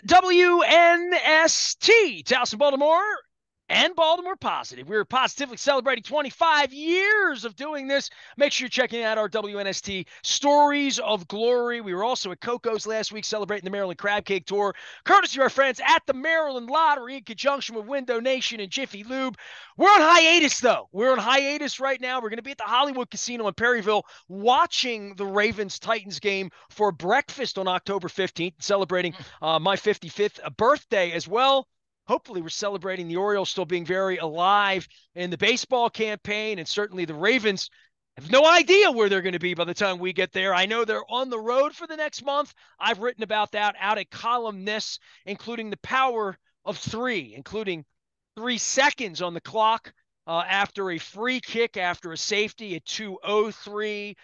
WNST, Towson, Baltimore, and Baltimore Positive. We're positively celebrating 25 years of doing this. Make sure you're checking out our WNST Stories of Glory. We were also at Coco's last week celebrating the Maryland Crab Cake Tour, courtesy of our friends at the Maryland Lottery in conjunction with Window Nation and Jiffy Lube. We're on hiatus, though. We're on hiatus right now. We're going to be at the Hollywood Casino in Perryville watching the Ravens-Titans game for breakfast on October 15th, celebrating my 55th birthday as well. Hopefully, we're celebrating the Orioles still being very alive in the baseball campaign, and certainly the Ravens have no idea where they're going to be by the time we get there. I know they're on the road for the next month. I've written about that out at columnists, including the power of three, including 3 seconds on the clock after a free kick, after a safety at 2:03,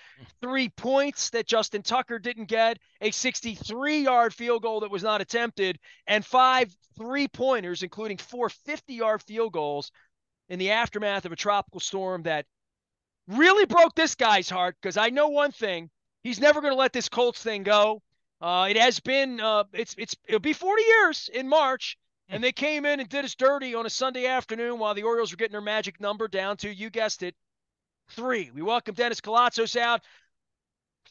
3 points that Justin Tucker didn't get, a 63-yard field goal that was not attempted, and 5 3-pointers, including 4 50-yard field goals in the aftermath of a tropical storm that really broke this guy's heart, because I know one thing. He's never going to let this Colts thing go. It has been, it'll be 40 years in March. And they came in and did us dirty on a Sunday afternoon while the Orioles were getting their magic number down to, you guessed it, 3. We welcome Dennis Koulatsos out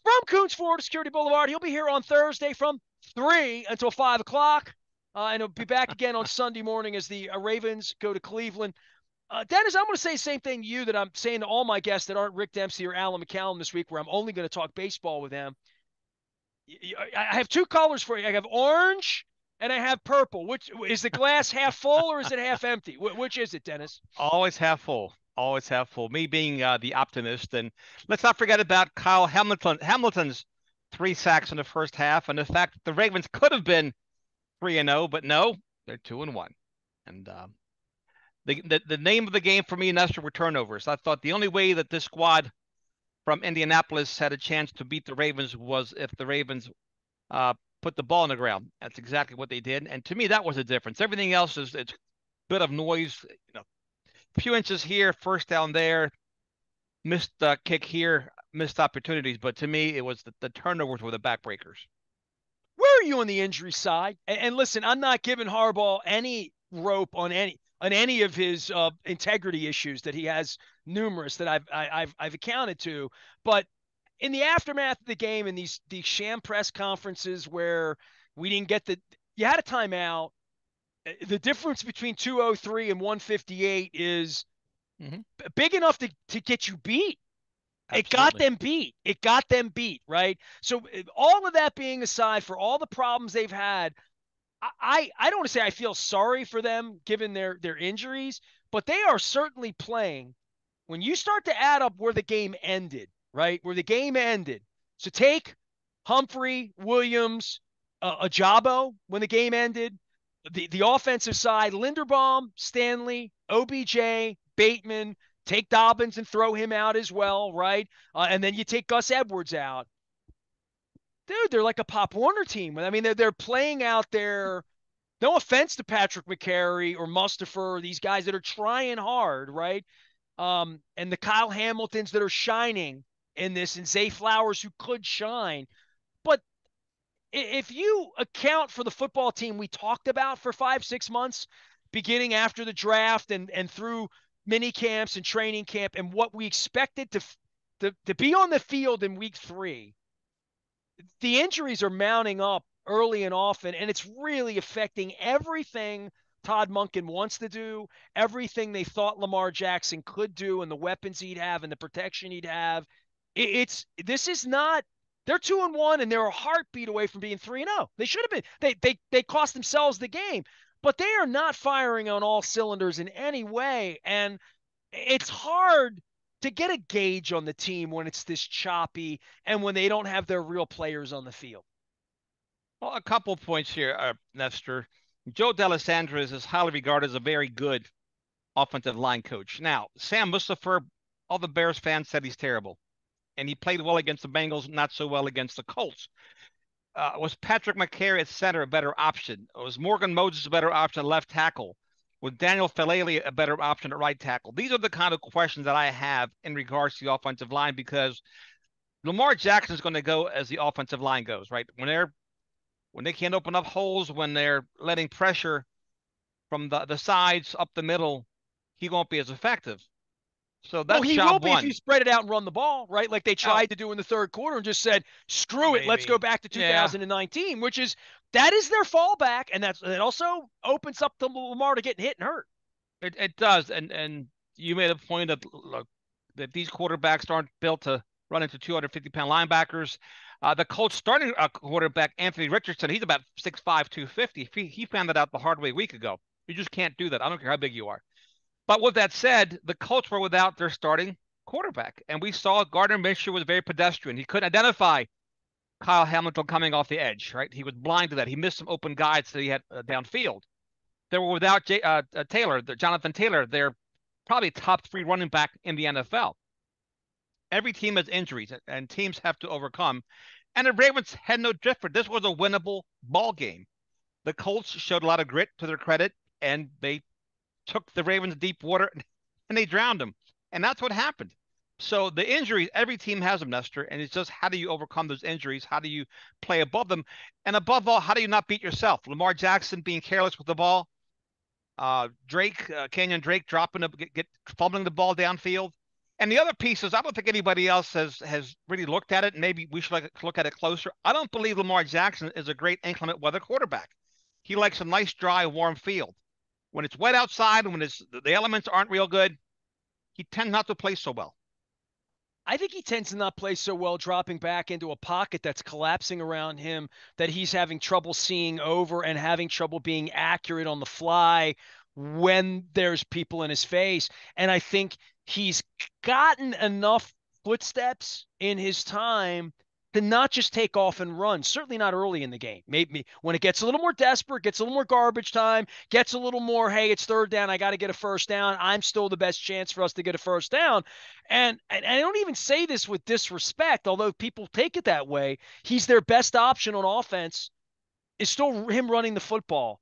from Coons, Florida, Security Boulevard. He'll be here on Thursday from 3 until 5 o'clock. And he'll be back again on Sunday morning as the Ravens go to Cleveland. Dennis, I'm going to say the same thing to you that I'm saying to all my guests that aren't Rick Dempsey or Alan McCallum this week, where I'm only going to talk baseball with them. I have 2 colors for you. I have orange and I have purple. Which is the glass half full or is it half empty? Which is it, Dennis? Always half full. Always half full. Me being the optimist. And let's not forget about Kyle Hamilton's 3 sacks in the first half, and the fact that the Ravens could have been 3-0, but no, they're 2-1. And the name of the game for me, Nestor, were turnovers. I thought the only way that this squad from Indianapolis had a chance to beat the Ravens was if the Ravens put the ball on the ground. That's exactly what they did. And to me, that was the difference. Everything else it's a bit of noise, a few inches here, first down there, missed kick here, missed opportunities. But to me, it was the turnovers were the backbreakers. Where are you on the injury side? And listen, I'm not giving Harbaugh any rope on any of his integrity issues that he has, numerous that I've accounted to. But in the aftermath of the game, in these sham press conferences where we didn't get you had a timeout. The difference between 203 and 158 is big enough to get you beat. Absolutely. It got them beat, right? So all of that being aside, for all the problems they've had, I don't want to say I feel sorry for them given their injuries, but they are certainly playing. When you start to add up where the game ended, right? Where the game ended. So take Humphrey, Williams, Ajabo when the game ended. The offensive side, Linderbaum, Stanley, OBJ, Bateman, take Dobbins and throw him out as well, right? And then you take Gus Edwards out. Dude, they're like a Pop Warner team. I mean, they're playing out there. No offense to Patrick McCary or Mustafa or these guys that are trying hard, right? And the Kyle Hamiltons that are shining in this, and Zay Flowers who could shine. But if you account for the football team we talked about for 5-6 months, beginning after the draft and through mini camps and training camp, and what we expected to be on the field in week 3, the injuries are mounting up early and often, and it's really affecting everything Todd Monken wants to do, everything they thought Lamar Jackson could do, and the weapons he'd have and the protection he'd have. This is not. They're 2-1, and they're a heartbeat away from being 3-0. They should have been. They cost themselves the game, but they are not firing on all cylinders in any way, and it's hard to get a gauge on the team when it's this choppy and when they don't have their real players on the field. Well, a couple of points here, Nestor. Joe D'Alessandro is highly regarded as a very good offensive line coach. Now, Sam Mustafa, all the Bears fans said he's terrible. And he played well against the Bengals, not so well against the Colts. Was Patrick McCary at center a better option? Was Morgan Moses a better option at left tackle? Was Daniel Falele a better option at right tackle? These are the kind of questions that I have in regards to the offensive line, because Lamar Jackson is going to go as the offensive line goes, right? When they're when they can't open up holes, when they're letting pressure from the sides up the middle, he won't be as effective. So Well, that's he will job be if you one. spread it out and run the ball, right? Like they Oh, tried to do in the third quarter and just said, screw it, let's go maybe. back to Yeah, 2019, which is that is their fallback, and it also opens up to Lamar to getting hit and hurt. it does. And you made a point that look, that these quarterbacks aren't built to run into 250-pound linebackers. The Colts starting quarterback, Anthony Richardson, he's about 6'5", 250. He found that out the hard way a week ago. You just can't do that. I don't care how big you are. But with that said, the Colts were without their starting quarterback. And we saw Gardner Minshew was very pedestrian. He couldn't identify Kyle Hamilton coming off the edge, right? He was blind to that. He missed some open guides that he had downfield. They were without Taylor, Jonathan Taylor, their probably top 3 running back in the NFL. Every team has injuries, and teams have to overcome. And the Ravens had no different. This was a winnable ball game. The Colts showed a lot of grit to their credit, and they took the Ravens deep water and they drowned them. And that's what happened. So the injuries, every team has them, Nestor, and it's just how do you overcome those injuries? How do you play above them? And above all, how do you not beat yourself? Lamar Jackson being careless with the ball, Kenyon Drake dropping fumbling the ball downfield. And the other piece is I don't think anybody else has really looked at it. Maybe we should look at it closer. I don't believe Lamar Jackson is a great inclement weather quarterback. He likes a nice, dry, warm field. When it's wet outside and when the elements aren't real good, he tends not to play so well. I think he tends to not play so well dropping back into a pocket that's collapsing around him that he's having trouble seeing over and having trouble being accurate on the fly when there's people in his face. And I think he's gotten enough footsteps in his time to not just take off and run, certainly not early in the game. Maybe when it gets a little more desperate, gets a little more garbage time, gets a little more, hey, it's third down, I got to get a first down. I'm still the best chance for us to get a first down. And I don't even say this with disrespect, although people take it that way. He's their best option on offense is still him running the football.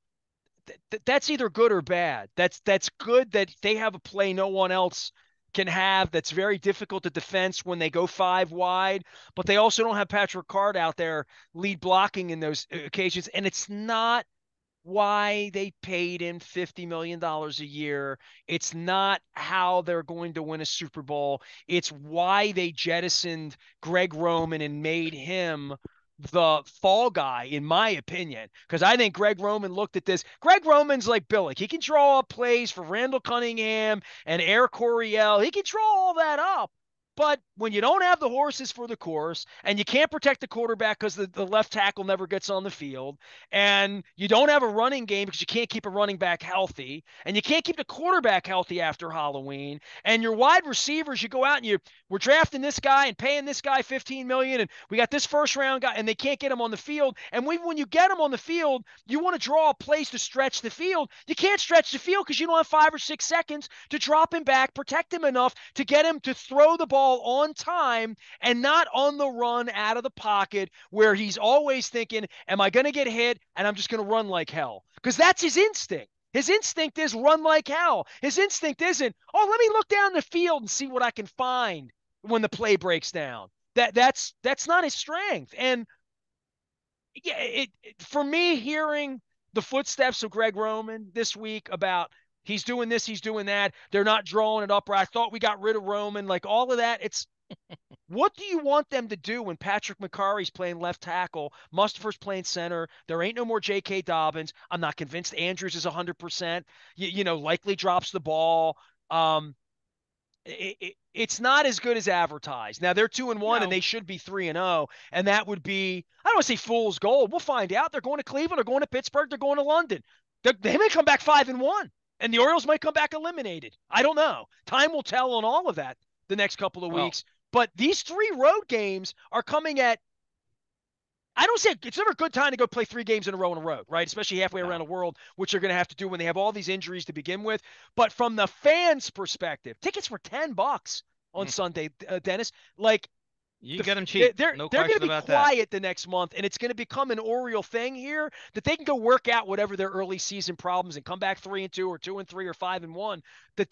That's either good or bad. That's good that they have a play no one else can have that's very difficult to defense when they go 5 wide, but they also don't have Patrick Card out there lead blocking in those occasions. And it's not why they paid him $50 million a year. It's not how they're going to win a Super Bowl. It's why they jettisoned Greg Roman and made him the fall guy, in my opinion, because I think Greg Roman looked at this. Greg Roman's like Billick. He can draw up plays for Randall Cunningham and Air Coryell. He can draw all that up. But when you don't have the horses for the course and you can't protect the quarterback because the left tackle never gets on the field, and you don't have a running game because you can't keep a running back healthy, and you can't keep the quarterback healthy after Halloween, and your wide receivers, you go out and we're drafting this guy and paying this guy $15 million, and we got this first round guy, and they can't get him on the field. And when you get him on the field, you want to draw a place to stretch the field. You can't stretch the field because you don't have 5 or 6 seconds to drop him back, protect him enough to get him to throw the ball on time and not on the run out of the pocket where he's always thinking, am I going to get hit? And I'm just going to run like hell. Because that's his instinct. His instinct is run like hell. His instinct isn't, oh, let me look down the field and see what I can find when the play breaks down. That's not his strength. And yeah, for me, hearing the footsteps of Greg Roman this week about he's doing this, he's doing that, they're not drawing it up, or I thought we got rid of Roman, like all of that, it's what do you want them to do when Patrick McCarry's playing left tackle, Mustipher's playing center? There ain't no more J.K. Dobbins. I'm not convinced Andrews is 100%. Likely drops the ball. It's not as good as advertised. Now they're 2-1 and No. they should be 3-0, and that would be, I don't want to say fool's gold. We'll find out. They're going to Cleveland, they're going to Pittsburgh, they're going to London. They may come back 5-1, and the Orioles might come back eliminated. I don't know. Time will tell on all of that the next couple of Well, weeks. But these 3 road games are coming at, I don't say it's never a good time to go play 3 games in a row on a road, right? Especially halfway around no. the world, which they're going to have to do when they have all these injuries to begin with. But from the fans' perspective, tickets were $10 on Mm. Sunday, Dennis. Like You get them they're cheap. they're No they're going to question be about that. quiet the next month, and it's going to become an Oriole thing here that they can go work out whatever their early season problems and come back 3-2 or 2-3 or 5-1. That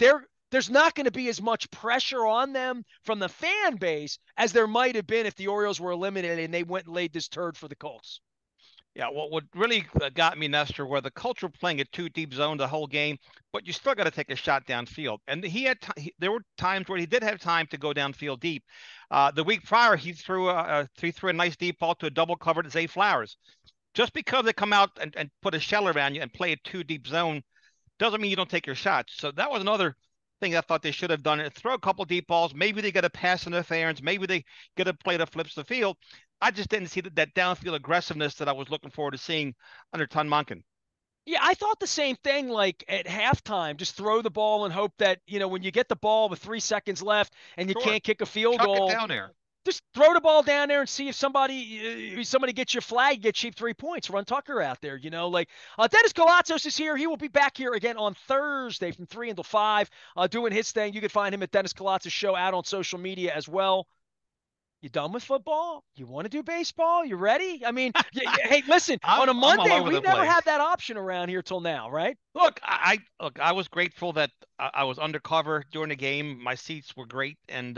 there's not going to be as much pressure on them from the fan base as there might have been if the Orioles were eliminated and they went and laid this turd for the Colts. Yeah, what really got me, Nestor, were the culture of playing a two deep zone the whole game, but you still got to take a shot downfield. And there were times where he did have time to go downfield deep. The week prior, he threw a nice deep ball to a double covered Zay Flowers. Just because they come out and put a shell around you and play a two deep zone doesn't mean you don't take your shots. So that was another thing I thought they should have done. Throw a couple deep balls. Maybe they get a pass interference. Maybe they get a play that flips the field. I just didn't see that downfield aggressiveness that I was looking forward to seeing under Ton Monken. Yeah, I thought the same thing. Like at halftime, just throw the ball and hope that when you get the ball with 3 seconds left and you Sure, can't kick a field chuck it goal, down there. just throw the ball down there and see if somebody gets your flag, get cheap 3 points. Run Tucker out there, like Dennis Koulatsos is here. He will be back here again on Thursday from 3 until 5, doing his thing. You can find him at Dennis Koulatsos Show out on social media as well. You done with football? You want to do baseball? You ready? I mean, hey, listen, on a I'm all Monday, over we the never place. had that option around here till now, right? Look, I was grateful that I was undercover during the game. My seats were great, and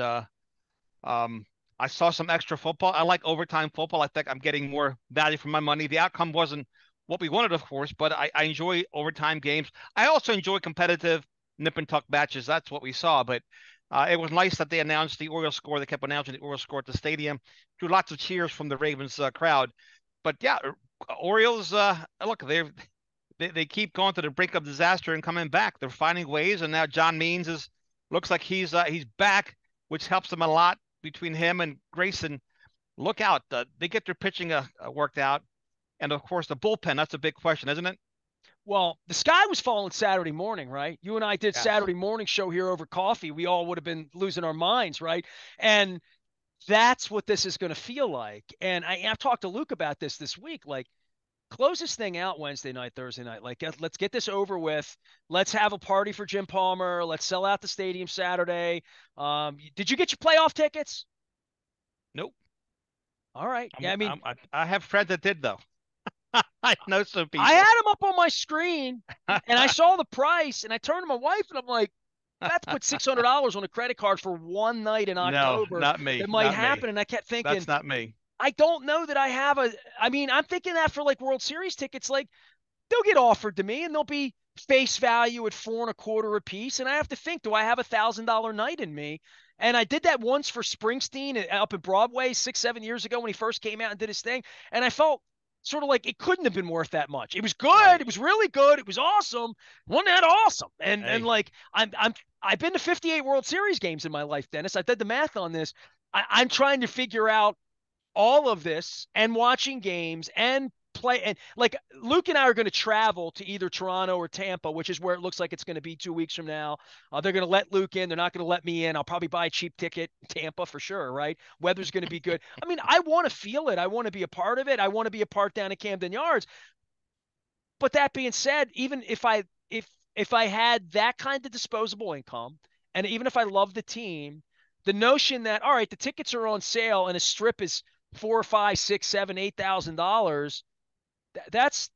um, I saw some extra football. I like overtime football. I think I'm getting more value for my money. The outcome wasn't what we wanted, of course, but I enjoy overtime games. I also enjoy competitive nip and tuck matches. That's what we saw. But it was nice that they announced the Orioles score. They kept announcing the Orioles score at the stadium. Drew lots of cheers from the Ravens crowd. But yeah, Orioles. Look, they keep going to the brink of disaster and coming back. They're finding ways, and now John Means is looks like he's back, which helps them a lot between him and Grayson. Look out. They get their pitching worked out. And of course, the bullpen, that's a big question, isn't it? Well, the sky was falling Saturday morning, right? You and I did Yes. Saturday morning show here over coffee. We all would have been losing our minds, right? And that's what this is going to feel like. And I've talked to Luke about this week. Like, close this thing out Wednesday night, Thursday night. Like, let's get this over with. Let's have a party for Jim Palmer. Let's sell out the stadium Saturday. Did you get your playoff tickets? Nope. All right. Yeah, I mean, I have friends that did, though. I know some I people. had them up on my screen and I saw the price and I turned to my wife and I'm like, I have to put $600 on a credit card for one night in No, October not me. that might Not me. happen. And I kept thinking, That's not me. I don't know that I have I mean, I'm thinking that for like World Series tickets, like they'll get offered to me and they'll be face value at 4.25 a piece. And I have to think, do I have $1,000 night in me? And I did that once for Springsteen up at Broadway 6, 7 years ago when he first came out and did his thing. And I felt sort of like it couldn't have been worth that much. It was good. Right. It was really good. It was awesome. Wasn't that awesome? And Hey, like I've been to 58 World Series games in my life, Dennis. I did the math on this. I'm trying to figure out all of this and watching games and play and like Luke and I are going to travel to either Toronto or Tampa, which is where it looks like it's going to be 2 weeks from now. They're going to let Luke in. They're not going to let me in. I'll probably buy a cheap ticket in Tampa for sure, right? Weather's going to be good. I mean, I want to feel it. I want to be a part of it. I want to be a part down at Camden Yards. But that being said, even if I had that kind of disposable income, and even if I love the team, the notion that all right, the tickets are on sale and a strip is four, five, six, seven, $8,000, that's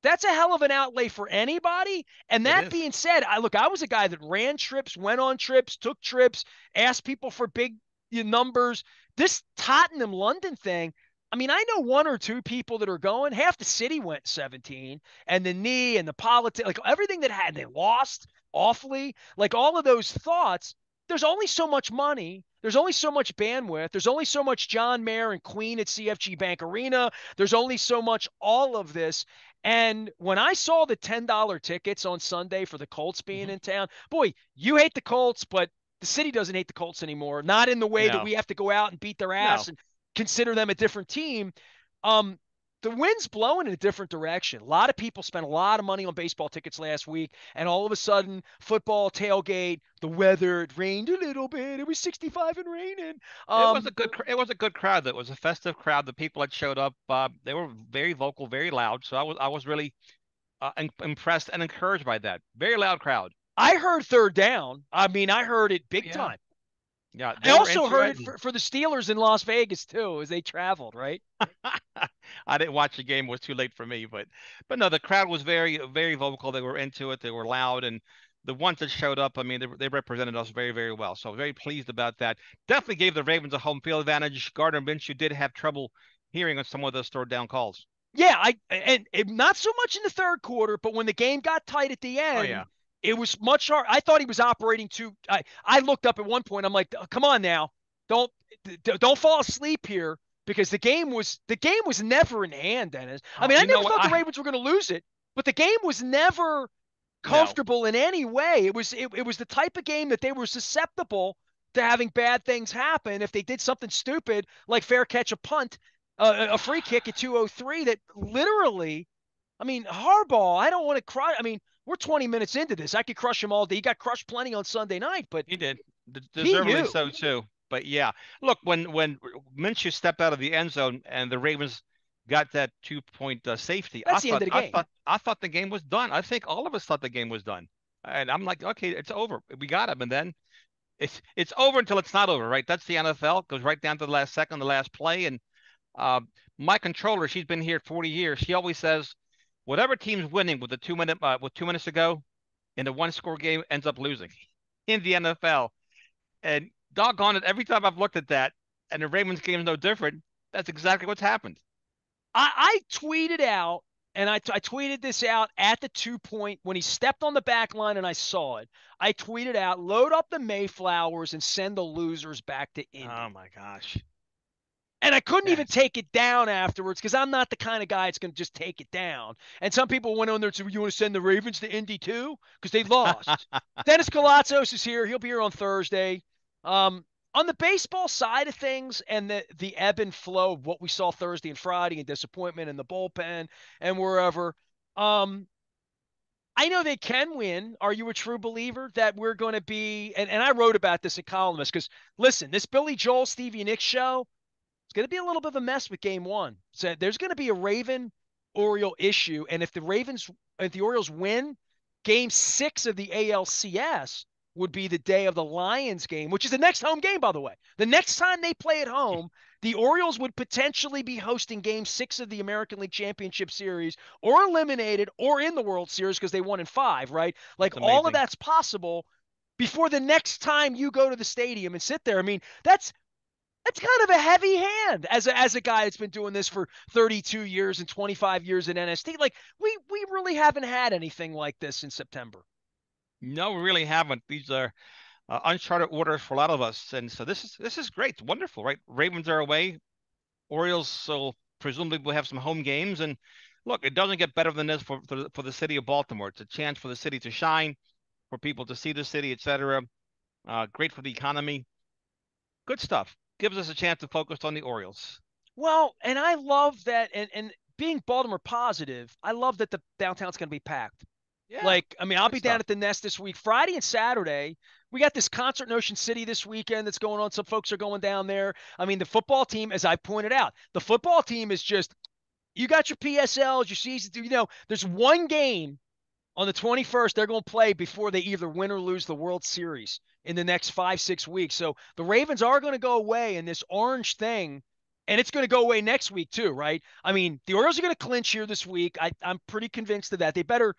that's a hell of an outlay for anybody. And it that is. being said, I was a guy that ran trips, went on trips, took trips, asked people for big numbers. This Tottenham London thing, I mean, I know one or two people that are going. Half the city went 17, and the knee and the politics, like everything that had, they lost awfully. Like all of those thoughts. There's only so much money. There's only so much bandwidth. There's only so much John Mayer and Queen at CFG Bank Arena. There's only so much all of this. And when I saw the $10 tickets on Sunday for the Colts being Mhm. in town, boy, you hate the Colts, but the city doesn't hate the Colts anymore. Not in the way that No, we have to go out and beat their ass no. and consider them a different team. Um, the wind's blowing in a different direction. A lot of people spent a lot of money on baseball tickets last week, and all of a sudden, football tailgate, the weather, it rained a little bit. It was 65 and raining. Um, It was a good crowd. That was a festive crowd. The people that showed up, they were very vocal, very loud. So I was really impressed and encouraged by that. Very loud crowd. I heard third down. I mean, I heard it big Yeah, time. yeah. I They were also into heard it. it for the Steelers in Las Vegas too, as they traveled, right? I didn't watch the game; it was too late for me. But no, the crowd was very vocal. They were into it. They were loud, and the ones that showed up, I mean, they represented us very well. So very pleased about that. Definitely gave the Ravens a home field advantage. Gardner Minshew did have trouble hearing on some of those third down calls. Yeah, and not so much in the third quarter, but when the game got tight at the Oh end, yeah, it was much hard. I thought he was operating too. I looked up at one point. I'm like, come on now, don't don't fall asleep here because the game was never in hand, Dennis. I oh, mean, I you know never what? thought the Ravens were going to lose it, but the game was never No, comfortable in any way. It was the type of game that they were susceptible to having bad things happen if they did something stupid like fair catch a punt, a free kick at 2:03 that literally. I mean, Harbaugh, I don't want to cry. I mean, we're 20 minutes into this. I could crush him all day. He got crushed plenty on Sunday night, but he did, deservedly PU, so too. But yeah, look, when Minshew stepped out of the end zone and the Ravens got that 2 point safety, that's the end of the game. I thought the game was done. I think all of us thought the game was done, and I'm like, okay, it's over. We got him, and then it's over until it's not over, right? That's the NFL. It goes right down to the last second, the last play, and uh, my controller, she's been here 40 years. She always says, whatever team's winning with the 2 minutes to go in a one-score game ends up losing in the NFL. And doggone it, every time I've looked at that, and the Ravens game is no different, that's exactly what's happened. I tweeted out, and I tweeted this out at the 2 point when he stepped on the back line and I saw it. I tweeted out, load up the Mayflowers and send the losers back to Oh Indy. my gosh. And I couldn't even Yes. take it down afterwards because I'm not the kind of guy that's going to just take it down. And some people went on there and said, you want to send the Ravens to Indy too? Because they lost. Dennis Koulatsos is here. He'll be here on Thursday. Um, on the baseball side of things and the ebb and flow of what we saw Thursday and Friday and disappointment in the bullpen and wherever, um, I know they can win. Are you a true believer that we're going to be? And I wrote about this in Columnist because listen, this Billy Joel, Stevie Nicks show, it's going to be a little bit of a mess with game one. So there's going to be a Raven Oriole issue. And if the Orioles win, game six of the ALCS would be the day of the Lions game, which is the next home game, by the way. The next time they play at home, the Orioles would potentially be hosting game six of the American League Championship Series or eliminated or in the World Series because they won in five, right? Like That's all of amazing. that's possible before the next time you go to the stadium and sit there. I mean, that's kind of a heavy hand as a guy that's been doing this for 32 years and 25 years in NST. Like we really haven't had anything like this in September. No, we really haven't. These are uncharted waters for a lot of us, and so this is great. It's wonderful, right? Ravens are away. Orioles, so presumably we'll have some home games. And look, it doesn't get better than this for the city of Baltimore. It's a chance for the city to shine, for people to see the city, etc. Great for the economy. Good stuff. Gives us a chance to focus on the Orioles. Well, and I love that and being Baltimore positive, I love that the downtown's going to be packed. Yeah, Like, I mean, I'll good be down stuff. at the Nest this week, Friday and Saturday. We got this concert in Ocean City this weekend that's going on. Some folks are going down there. I mean, the football team, as I pointed out, the football team is just you got your PSLs, your season. There's one game on the 21st they're going to play before they either win or lose the World Series in the next 5-6 weeks. So the Ravens are going to go away in this orange thing, and it's going to go away next week too, right? I mean, the Orioles are going to clinch here this week. I'm pretty convinced of that. They better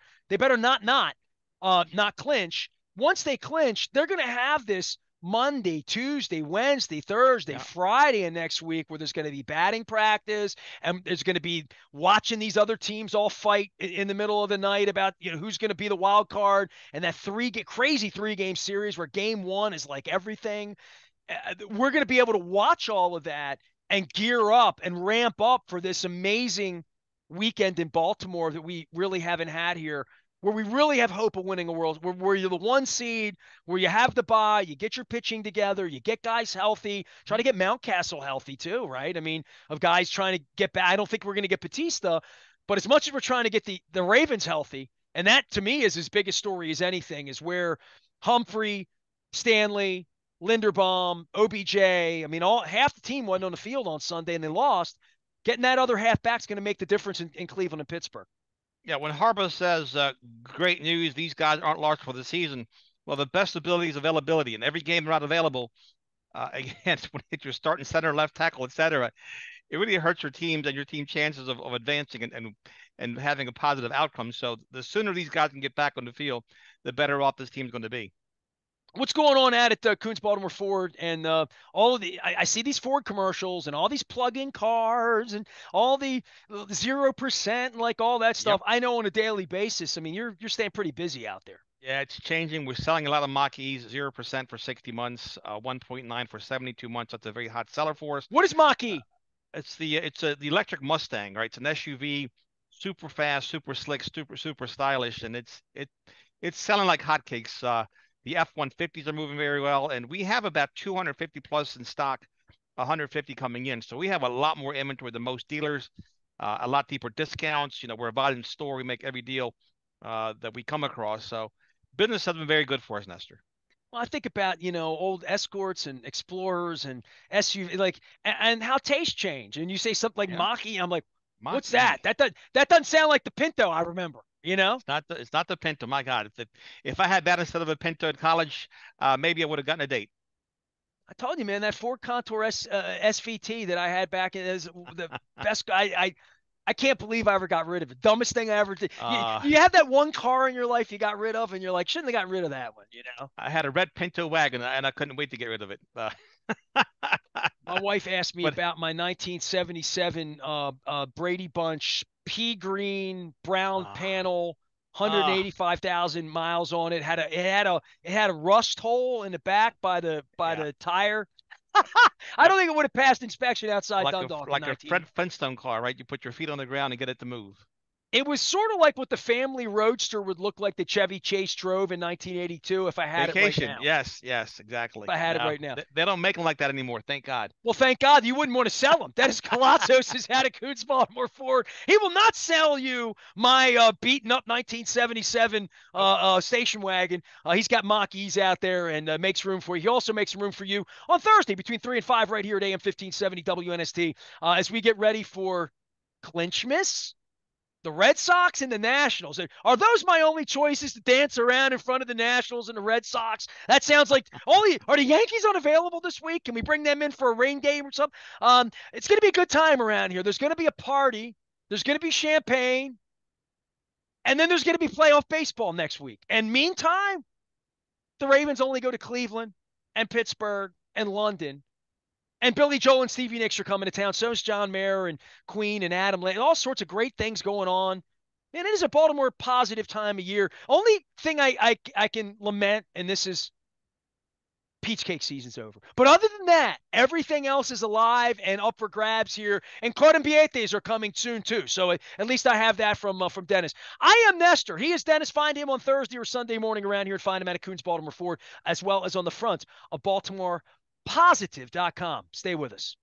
not clinch. Once they clinch, they're going to have this Monday, Tuesday, Wednesday, Thursday, Yeah. Friday, and next week where there's going to be batting practice and there's going to be watching these other teams all fight in the middle of the night about who's going to be the wild card and that crazy 3-game series where game one is like everything. We're going to be able to watch all of that and gear up and ramp up for this amazing weekend in Baltimore that we really haven't had here, where we really have hope of winning a world, where you're the one seed, where you have the bye, you get your pitching together, you get guys healthy, try to Mhm. get Mountcastle healthy too, right? I mean, of guys trying to get back. I don't think we're going to get Batista, but as much as we're trying to get the Ravens healthy, and that to me is as big a story as anything, is where Humphrey, Stanley, Linderbaum, OBJ. I mean, all half the team wasn't on the field on Sunday and they lost. Getting that other half back is going to make the difference in Cleveland and Pittsburgh. Yeah, when Harbaugh says great news, these guys aren't lost for the season. Well, the best ability is availability, and every game they're not available against when you're starting center, left tackle, etc. It really hurts your teams and your team chances of advancing and having a positive outcome. So the sooner these guys can get back on the field, the better off this team's going to be. What's going on at Coons Baltimore Ford and all of I see these Ford commercials and all these plug-in cars and all the 0% and like all that Yep. stuff. I know on a daily basis. I mean, you're staying pretty busy out there. Yeah, it's changing. We're selling a lot of Mach-E's, 0% for 60 months, 1.9 for 72 months. That's a very hot seller for us. What is Mach-E? The electric Mustang, right? It's an SUV, super fast, super slick, super stylish, and it's selling like hotcakes. The F-150s are moving very well, and we have about 250 plus in stock, 150 coming in. So we have a lot more inventory than most dealers, a lot deeper discounts. We're a volume store. We make every deal that we come across. So business has been very good for us, Nestor. Well, I think about, old Escorts and Explorers and SUV, like, and how tastes change. And you say something like Yeah, Mach-E, I'm like, what's that? Mach-E. That doesn't sound like the Pinto I remember, you know? It's not the Pinto. My God, if I had that instead of a Pinto in college, maybe I would have gotten a date. I told you, man, that Ford Contour SVT that I had back in is the best guy. I can't believe I ever got rid of it. Dumbest thing I ever did. You, Uh, you have that one car in your life you got rid of, and you're like, shouldn't have got rid of that one, you know? I had a red Pinto wagon, and I couldn't wait to get rid of it. My wife asked me But about my 1977 Brady Bunch pea green brown uh, panel, uh, 185,000 miles on it. It had a rust hole in the back by yeah, the tire. I yep, don't think it would have passed inspection outside like a Dundalk in like a 19. Fred Flintstone car, right? You put your feet on the ground and get it to move. It was sort of like what the family roadster would look like that Chevy Chase drove in 1982 if I had it right Vacation, now. yes, If exactly. I had it No, right now. they don't make them like that anymore. Thank God. Well, thank God you wouldn't want to sell them. Dennis Koulatsos has had a Coons Baltimore Ford. He will not sell you my beaten up 1977 Nope. station wagon. He's got Mach-E's out there and makes room for you. He also makes room for you on Thursday between 3 and 5 right here at AM 1570 WNST as we get ready for Clinchmas, the Red Sox and the Nationals. Are those my only choices to dance around in front of the Nationals and the Red Sox? That sounds like only. Are the Yankees unavailable this week? Can we bring them in for a rain game or something? It's going to be a good time around here. There's going to be a party. There's going to be champagne. And then there's going to be playoff baseball next week. And meantime, the Ravens only go to Cleveland and Pittsburgh and London. And Billy Joel and Stevie Nicks are coming to town. So is John Mayer and Queen and Adam Lane. All sorts of great things going on. And it is a Baltimore positive time of year. Only thing I can lament, and this is peach cake season's over. But other than that, everything else is alive and up for grabs here. And Cordenbietes are coming soon too. So at least I have that from Dennis. I am Nestor. He is Dennis. Find him on Thursday or Sunday morning around here and find him at a Coons Baltimore Ford, as well as on the front of BaltimorePositive.com. Stay with us.